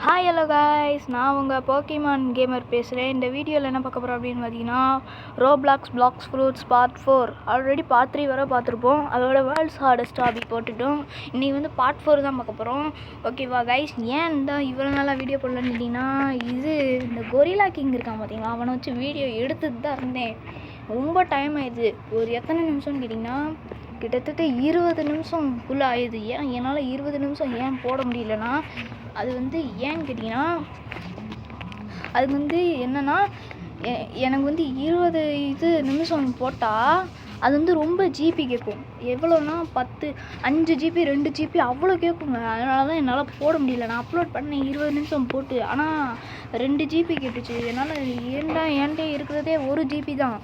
Hi hello guys, நான் உங்கள் Pokemon gamer பேசுகிறேன். இந்த வீடியோவில் என்ன பார்க்க போகிறோம் அப்படின்னு பார்த்தீங்கன்னா, Roblox blox fruits part 4 already part 3 வரை பார்த்துருப்போம். அதோட வேர்ல்ட்ஸ் ஹார்டஸ்ட் ஹாபி போட்டுட்டோம். இன்றைக்கி வந்து பார்ட் 4 தான் பார்க்க போகிறோம். ஓகேவா கைஸ், ஏன் இந்த இவ்வளோ நாளாக வீடியோ போடலன்னு கேட்டிங்கன்னா, இந்த கொரில்லா கிங் இருக்கான் பார்த்தீங்களா, அவனை வச்சு வீடியோ எடுத்துட்டு தான் இருந்தேன். ரொம்ப டைம் ஆயிடுது. ஒரு எத்தனை நிமிஷம்னு கேட்டிங்கன்னா, கிட்டத்தட்ட 20 நிமிஷம்குள்ளே ஆயிடுது. என்னால் 20 நிமிஷம் ஏன் போட முடியலன்னா, அது வந்து ஏன்னு கேட்டிங்கன்னா, அது வந்து என்னென்னா, எனக்கு வந்து 20 நிமிஷம் போட்டால் அது வந்து ரொம்ப ஜிபி கேட்கும். எவ்வளோனா 5 ஜிபி 2 ஜிபி அவ்வளோ கேட்குங்க. அதனால தான் என்னால் போட முடியல. நான் அப்லோட் பண்ணேன் 20 நிமிஷம் போட்டு, ஆனால் 2 ஜிபி கேட்டுச்சு. என்னால் என்கிட்ட இருக்கிறதே 1 ஜிபி தான்.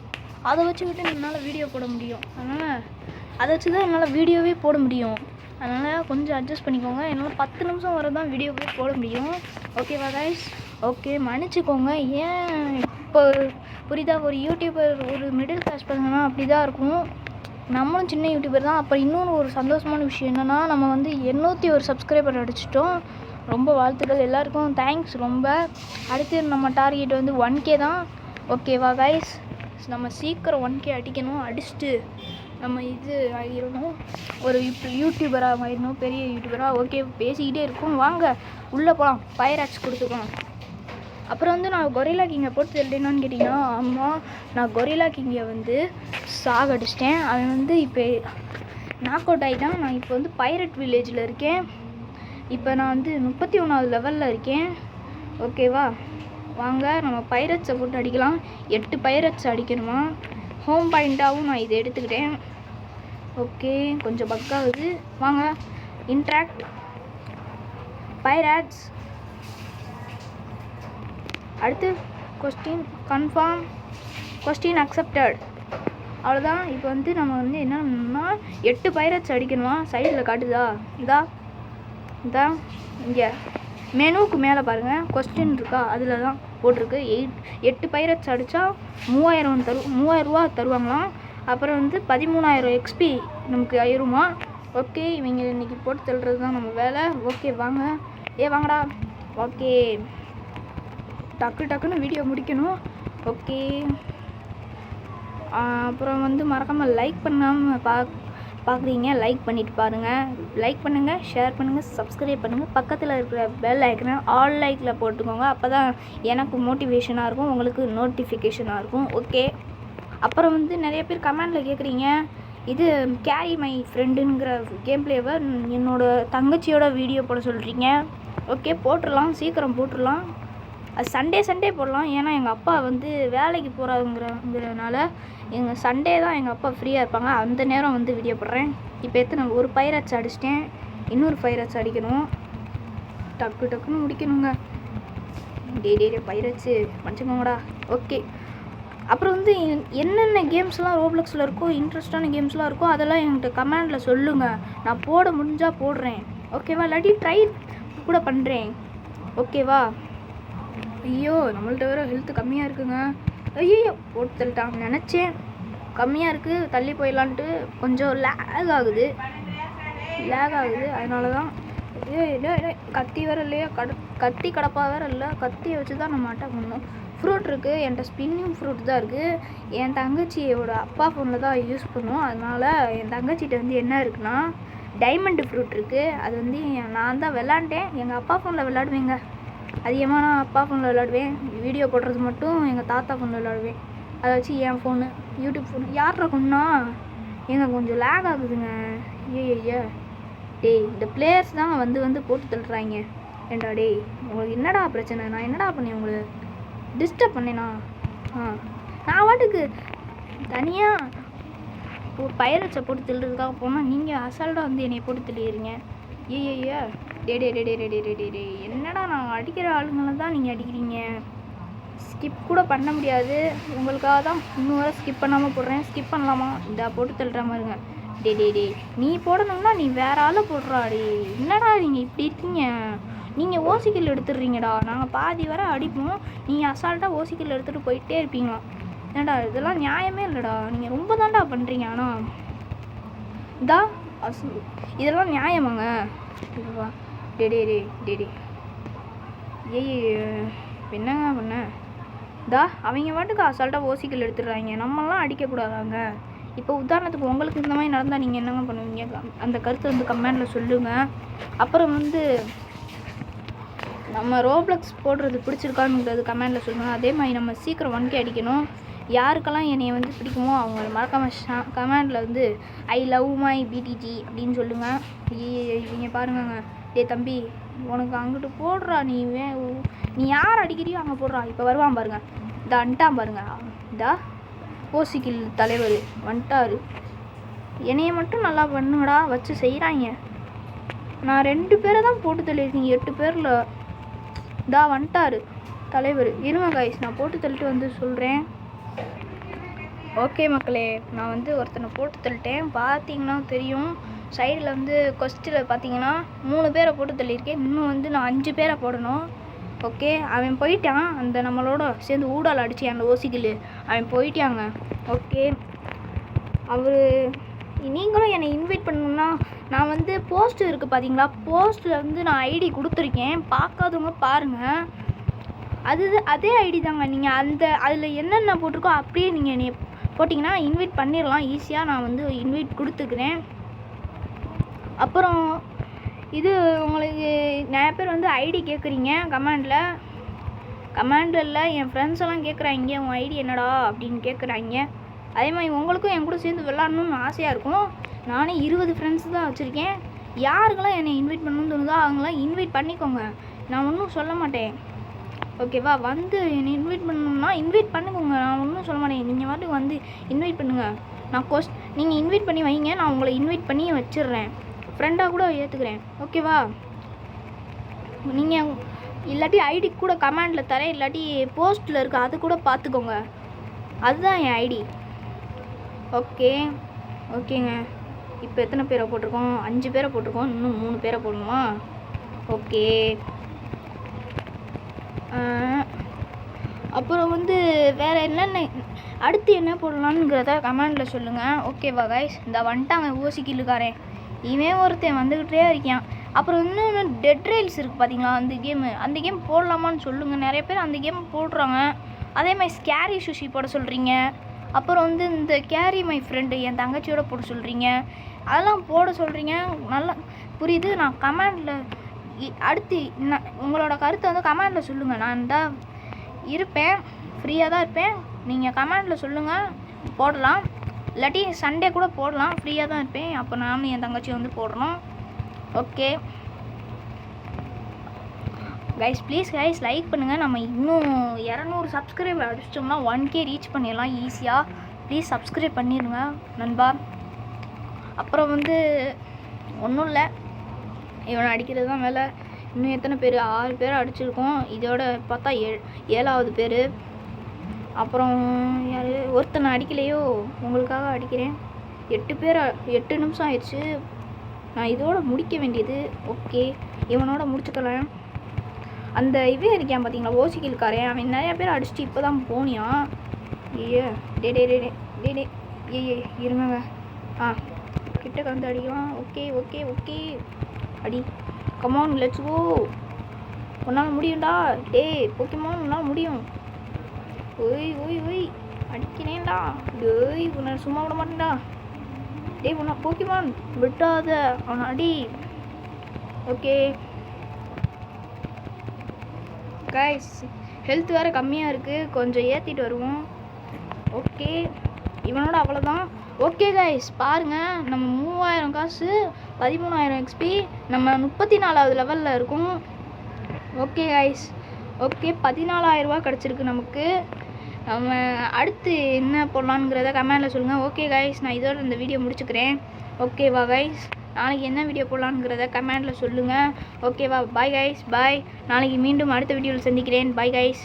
அதை வச்சுக்கிட்டு என்னால் வீடியோ போட முடியும். அதனால் அதை வச்சு தான் என்னால் வீடியோவே போட முடியும். அதனால் கொஞ்சம் அட்ஜஸ்ட் பண்ணிக்கோங்க. என்னால் 10 நிமிஷம் வரை தான் வீடியோவே போட முடியும். ஓகேவா கைஸ்? ஓகே, மன்னிச்சிக்கோங்க. ஏன் இப்போ புரியுதா? ஒரு யூடியூபர், ஒரு மிடில் கிளாஸ் பசங்கன்னா அப்படி தான் இருக்கும். நம்மளும் சின்ன யூடியூபர் தான். அப்புறம் இன்னொன்று ஒரு சந்தோஷமான விஷயம் என்னென்னா, நம்ம வந்து 801 சப்ஸ்கிரைபர் அடிச்சிட்டோம். ரொம்ப வாழ்த்துக்கள் எல்லாருக்கும், தேங்க்ஸ் ரொம்ப. அடுத்து நம்ம டார்கெட் வந்து 1K தான். ஓகேவா கைஸ்? நம்ம சீக்கிரம் 1K அடிக்கணும். அடிச்சுட்டு நம்ம இது ஆகிடணும், ஒரு யூடியூபராக ஆகிடணும், பெரிய யூடியூபராக. ஓகே, பேசிக்கிட்டே இருக்கோம், வாங்க உள்ளே போகலாம். பைராக்ஸ் கொடுத்துக்கலாம். அப்புறம் வந்து நான் கொரில்லா கிங்கை போட்டு தெரியலன்னு கேட்டிங்கன்னா, ஆமாம், நான் கொரில்லா கிங்கை வந்து சாகடிச்சிட்டேன். அவன் வந்து இப்போ நாக் அவுட் ஆகிட்டான். நான் இப்போ வந்து பைரட் வில்லேஜில் இருக்கேன். இப்போ நான் வந்து 31வது லெவலில் இருக்கேன். ஓகேவா, வாங்க நம்ம பைரட்ஸை போட்டு அடிக்கலாம். 8 பைரட்ஸ் அடிக்கணுமா. ஹோம் பாயிண்ட்டாகவும் நான் இதை எடுத்துக்கிட்டேன். ஓகே, கொஞ்சம் பக்காகுது. வாங்க இன்ட்ராக்ட் பைராட்ஸ். அடுத்து கொஸ்டின் கன்ஃபார்ம், கொஸ்டின் அக்செப்டட். அவ்வளோதான். இப்போ வந்து நம்ம வந்து என்னன்னா 8 பைரட்ஸ் அடிக்கணுமா. சைடில் காட்டுதா? இதா இங்கே மெனுவுக்கு மேலே பாருங்கள், கொஸ்டின் இருக்கா, அதில் தான் போட்டிருக்கு. 8 பைரட்ஸ் அடித்தா 3000 ரூபா தருவாங்களாம். அப்புறம் வந்து 13000 XP நமக்கு ஆயிருமா. ஓகே, இவங்க இன்றைக்கி போட்டு தள்ளுறது தான் நம்ம வேலை. ஓகே வாங்க, வாங்கடா. ஓகே, டக்குன்னு வீடியோ முடிக்கணும். ஓகே, அப்புறம் வந்து மறக்காமல் லைக் பண்ணாமல் பார்க்குறீங்க, லைக் பண்ணிவிட்டு பாருங்கள். லைக் பண்ணுங்கள், ஷேர் பண்ணுங்கள், சப்ஸ்கிரைப் பண்ணுங்கள். பக்கத்தில் இருக்கிற பெல் ஐக்கனை ஆல் லைக்கில் போட்டுக்கோங்க. அப்போ தான் எனக்கு மோட்டிவேஷனாக இருக்கும், உங்களுக்கு நோட்டிஃபிகேஷனாக இருக்கும். ஓகே, அப்புறம் வந்து நிறைய பேர் கமெண்டில் கேட்குறீங்க, இது கேரி மை ஃப்ரெண்டுங்கிற கேம் பிளேவை என்னோடய தங்கச்சியோட வீடியோ போட சொல்கிறீங்க. ஓகே, போட்டுடலாம், சீக்கிரம் போட்டுடலாம். அது சண்டே போடலாம். ஏன்னா எங்கள் அப்பா வந்து வேலைக்கு போகிறாங்கிறதுனால சண்டே தான் எங்கள் அப்பா ஃப்ரீயாக இருப்பாங்க. அந்த நேரம் வந்து வீடியோ போடுறேன். இப்போ ஒரு பைரட்ஸ் அடிச்சிட்டேன், இன்னொரு பைரட்ஸ் அடிக்கணும். டக்குன்னு முடிக்கணுங்க. டே பைரட்ஸு மன்னிச்சுக்கோங்கடா. ஓகே, அப்புறம் வந்து என்னென்ன கேம்ஸ்லாம் ரோப்ளக்ஸில் இருக்கோ, இன்ட்ரெஸ்டான கேம்ஸ்லாம் இருக்கோ, அதெல்லாம் என்கிட்ட கமெண்டில் சொல்லுங்கள். நான் போட முடிஞ்சால் போடுறேன். ஓகேவா? இல்லாட்டி ட்ரை கூட பண்ணுறேன். ஓகேவா? ஐயோ, நம்மள்ட்ட வேறு ஹெல்த்து கம்மியாக இருக்குங்க. ஐயோ, போட்டு தள்ளிட்டான். நினச்சேன் கம்மியாக இருக்குது, தள்ளி போயிடலான்ட்டு. கொஞ்சம் லேக் ஆகுது. அதனால தான். கத்தி வேறு இல்லையா, கத்தி கடப்பா வேறு இல்லை. கத்தியை வச்சு தான் நம்ம அட்டாக் பண்ணணும். ஃப்ரூட் இருக்குது என்கிட்ட, ஸ்பின்னிங் ஃப்ரூட் தான் இருக்குது. என் தங்கச்சியோட அப்பா ஃபோனில் தான் யூஸ் பண்ணுவோம். அதனால் என் தங்கச்சிகிட்ட வந்து என்ன இருக்குன்னா, டைமண்ட் ஃப்ரூட் இருக்குது. அது வந்து நான் தான் விளாண்டேன். எங்கள் அப்பா ஃபோனில் விளாடுவேங்க. அதிகமாக நான் அப்பா ஃபோனில் விளாடுவேன். வீடியோ போடுறது மட்டும் எங்கள் தாத்தா ஃபோனில் விளாடுவேன். அதை வச்சு என் ஃபோனு, யூடியூப் ஃபோனு யார் இருக்குன்னா, கொஞ்சம் லேக் ஆகுதுங்க. டேய், இந்த பிளேயர்ஸ் தான் வந்து போட்டு தள்ளுறாங்க. ஏண்டா டேய், உங்களுக்கு என்னடா பிரச்சனை? நான் என்னடா பண்ணேன்? உங்களுக்கு டிஸ்டர்ப் பண்ணேனா? நான் வாட்டுக்கு தனியாக ஒரு பைரட்ஸை போட்டு தள்ளுறதுக்காக போனால் நீங்கள் அசால்ட்டாக வந்து என்னை போட்டு தள்ளிடுறீங்க. டே என்னடா, நான் அடிக்கிற ஆளுங்களை தான் நீங்கள் அடிக்கிறீங்க. ஸ்கிப் கூட பண்ண முடியாது. உங்களுக்காக தான் இன்னும் வரை ஸ்கிப் பண்ணாமல் போடுறேன். ஸ்கிப் பண்ணலாமா? இதா போட்டு தள்ளுற மாதிரிங்க. டே நீ போடணும்னா நீ வேற ஆளை போடுறா. டே என்னடா நீங்கள் இப்படி இருக்கீங்க? நீங்கள் ஓசிக்கல் எடுத்துடுறீங்கடா. நாங்கள் பாதி வரை அடிப்போம், நீங்கள் அசால்ட்டாக ஓசிக்கல் எடுத்துகிட்டு போயிட்டே இருப்பீங்களா? ஏன்டா, இதெல்லாம் நியாயமே இல்லைடா. நீங்கள் ரொம்ப தான்டா பண்ணுறீங்க. ஆனால் இதெல்லாம் நியாயமாங்க? டே ஏய் என்னங்க பண்ண தா அவங்க பாட்டுக்கு அசால்ட்டாக ஓசிக்கல் எடுத்துடுறாங்க. நம்மளாம் அடிக்கக்கூடாதாங்க. இப்போ உதாரணத்துக்கு உங்களுக்கு இந்த மாதிரி நடந்தால் நீங்கள் என்னங்க பண்ணுவீங்க? அந்த கருத்தை வந்து கமெண்டில் சொல்லுங்கள். அப்புறம் வந்து நம்ம ரோப்ளக்ஸ் போடுறது பிடிச்சிருக்கானுங்கிறது கமெண்டில் சொல்லுங்கள். அதே மாதிரி நம்ம சீக்கிரம் 1K அடிக்கணும். யாருக்கெல்லாம் என்னை வந்து பிடிக்குமோ அவங்க மறக்காமல் கமெண்டில் வந்து ஐ லவ் மை பிடிஜி அப்படின்னு சொல்லுங்கள். இவங்க பாருங்கங்க. டே தம்பி உனக்கு அங்கிட்டு போடுறா, நீ யார் அடிக்கிறியோ அங்கே போடுறா. இப்போ வருவான் பாருங்க, இந்த அன்ட்டான் பாருங்க, இதா ஓசிக்கில் தலைவர் வந்துட்டாரு. என்னைய மட்டும் நல்லா பண்ணுடா வச்சு செய்கிறாங்க. நான் 2 பேரை தான் போட்டு தள்ளியிருக்கீங்க 8 பேரில். இதா வந்துட்டாரு தலைவர். இருங்க கைஸ், நான் போட்டு தள்ளிட்டு வந்து சொல்கிறேன். ஓகே மக்களே, நான் வந்து ஒருத்தனை போட்டு தள்ளிட்டேன். பார்த்தீங்கன்னா தெரியும், சைடில் வந்து கொஸ்டில் பார்த்தீங்கன்னா 3 பேரை போட்டு தள்ளியிருக்கேன். இன்னும் வந்து நான் 5 பேரை போடணும். ஓகே, அவன் போயிட்டான். அந்த நம்மளோட சேர்ந்து ஊடால் அடிச்சு அந்த ஓசிக்கில் அவன் போயிட்டாங்க. ஓகே, நீங்களும் என்னை இன்வைட் பண்ணணும்னா நான் வந்து போஸ்ட் இருக்குது பார்த்தீங்களா, போஸ்ட்டில் வந்து நான் ஐடி கொடுத்துருக்கேன். பார்க்காதவங்க பாருங்கள். அதே ஐடி தாங்க. நீங்கள் அதில் என்னென்ன போட்டிருக்கோ அப்படியே நீங்கள் என்னை போட்டிங்கன்னா இன்வைட் பண்ணிடலாம் ஈஸியாக. நான் வந்து இன்வைட் கொடுத்துக்கிறேன். அப்புறம் இது உங்களுக்கு நிறைய பேர் வந்து ஐடி கேட்குறீங்க கமெண்டில் இல்லை, என் ஃப்ரெண்ட்ஸ் எல்லாம் கேட்குறாங்க உன் ஐடி என்னடா அப்படின்னு கேட்குறாங்க. அதே மாதிரி உங்களுக்கும் என் கூட சேர்ந்து விளாட்ணுன்னு ஆசையாக இருக்கும். நானே 20 ஃப்ரெண்ட்ஸ் தான் வச்சுருக்கேன். யாருக்கெல்லாம் என்னை இன்வைட் பண்ணணும்னு தோணுதோ அவங்களாம் இன்வைட் பண்ணிக்கோங்க. நான் ஒன்றும் சொல்ல மாட்டேன். ஓகேவா? வந்து என்னை இன்வைட் பண்ணணும்னா இன்வைட் பண்ணுங்க. நான் ஒன்றும் சொல்ல மாட்டேன். நீங்கள் வாட்டுக்கு வந்து இன்வைட் பண்ணுங்கள். நீங்கள் இன்வைட் பண்ணி வைங்க, நான் உங்களை இன்வைட் பண்ணி வச்சிடுறேன். ஃப்ரெண்டாக கூட ஏற்றுக்கிறேன். ஓகேவா? நீங்கள் இல்லாட்டி ஐடி கூட கமெண்டில் தரேன், இல்லாட்டி போஸ்ட்டில் இருக்குது அது கூட பார்த்துக்கோங்க. அதுதான் என் ஐடி. ஓகேங்க. இப்போ எத்தனை பேரை போட்டிருக்கோம்? 5 பேரை போட்டிருக்கோம். இன்னும் 3 பேரை போடணுமா? ஓகே. அப்புறம் வந்து வேறு என்னென்ன அடுத்து என்ன போடலான்னுங்கிறத கமெண்டில் சொல்லுங்கள். ஓகேவா கைஸ்? இந்த வந்துட்டாங்க ஓசிக்கில்லுக்காரன். இவன் ஒருத்தன் வந்துக்கிட்டே இருக்கான். அப்புறம் இன்னொன்று டெட் ரெயில்ஸ் இருக்குது பார்த்தீங்களா, அந்த கேம் போடலாமான்னு சொல்லுங்கள். நிறைய பேர் அந்த கேம் போடுறாங்க. அதே மாதிரி ஸ்கேரி சுஷி போட சொல்கிறீங்க. அப்புறம் வந்து இந்த கேரி மை ஃப்ரெண்டு என் தங்கச்சியோட போட சொல்கிறீங்க. அதெல்லாம் போட சொல்கிறீங்க. நல்லா புரியுது. நான் கமெண்டில் அடுத்து உங்களோட கருத்தை வந்து கமெண்டில் சொல்லுங்கள். நான் தான் இருப்பேன், ஃப்ரீயாக தான் இருப்பேன். நீங்கள் கமெண்டில் சொல்லுங்கள், போடலாம். இல்லாட்டி சண்டே கூட போடலாம், ஃப்ரீயாக தான் இருப்பேன். அப்போ நானும் என் தங்கச்சி வந்து போடுறோம். Okay guys, please guys like பண்ணுங்கள். நம்ம இன்னும் 200 சப்ஸ்கிரைப் அடிச்சிட்டோம்னா 1K ரீச் பண்ணிடலாம் ஈஸியாக. ப்ளீஸ் சப்ஸ்கிரைப் பண்ணிடுங்க நண்பா. அப்புறம் வந்து ஒன்றும் இல்லை, இவனை அடிக்கிறது தான் வேலை. இன்னும் எத்தனை பேர்? 6 பேர் அடிச்சிருக்கோம். இதோட பார்த்தா 7ஆவது பேர். அப்புறம் யார் ஒருத்தனை அடிக்கலையோ, உங்களுக்காக அடிக்கிறேன். 8 நிமிஷம் ஆயிடுச்சு. நான் இதோட முடிக்க வேண்டியது. ஓகே, இவனோட முடிச்சுக்கலாம். அந்த இவன் இருக்கான் பார்த்தீங்களா ஓசிக்கில்காரன், அவன் நிறையா பேர் அடிச்சுட்டு இப்போ தான் போனியான். டே இருங்க. கிட்ட வந்து அடிக்கலாம். ஓகே அடி. Come on let's go. உன்னால் முடியும்டா. போக்கிமான் உன்னால் முடியும். ஓய் அடிக்கிறேன்டா. உன்னை சும்மா விட மாட்டேன்டா. உன்னை போக்கிமான் விட்டாத, அவனை அடி. ஓகே கைஸ், ஹெல்த் வேறு கம்மியாக இருக்குது, கொஞ்சம் ஏற்றிட்டு வருவோம். ஓகே, இவனோட அவ்வளோதான். ஓகே கைஸ், பாருங்கள், நம்ம 3000 காசு 13000 XP, நம்ம 34வது லெவலில் இருக்கும். ஓகே கைஸ், ஓகே 14000 ரூபா கிடச்சிருக்கு நமக்கு. நம்ம அடுத்து என்ன போடலான்ங்கிறத கமெண்டில் சொல்லுங்கள். ஓகே கைஸ், நான் இதோட இந்த வீடியோ முடிச்சுக்கிறேன். ஓகேவா கைஸ்? நாளைக்கு என்ன வீடியோ போடலான்ங்கிறத கமெண்டில் சொல்லுங்கள். ஓகேவா? பாய் கைஸ், பாய். நாளைக்கு மீண்டும் அடுத்த வீடியோவில் சந்திக்கிறேன். Bye guys.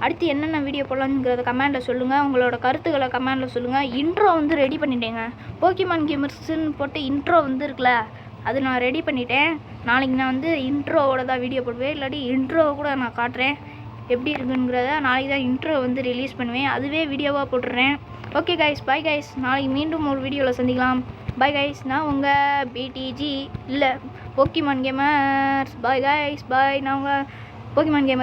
அடுத்து என்னென்ன வீடியோ போடலான்ங்கிறத கமெண்டில் சொல்லுங்கள். உங்களோட கருத்துக்களை கமெண்டில் சொல்லுங்கள். இன்ட்ரோ வந்து ரெடி பண்ணிட்டேங்க. போக்கிமான் கேமர்ஸ்ன்னு போட்டு இன்ட்ரோ வந்து இருக்குல்ல, அது நான் ரெடி பண்ணிட்டேன். நாளைக்கு நான் வந்து இன்ட்ரோவோட தான் வீடியோ போடுவேன். இல்லாட்டி இன்ட்ரோவை கூட நான் காட்டுறேன் எப்படி இருக்குங்கிறத. நாளைக்கு தான் இன்ட்ரோ வந்து ரிலீஸ் பண்ணுவேன், அதுவே வீடியோவாக போட்டுடுறேன். Okay guys, bye guys. நாளைக்கு மீண்டும் ஒரு வீடியோவில் சந்திக்கலாம். Bye guys. நான் உங்கள் பிடிஜி இல்லை Pokemon gamers. Bye guys, bye. நான் உங்கள் போக்கிமான் கேமர்ஸ்.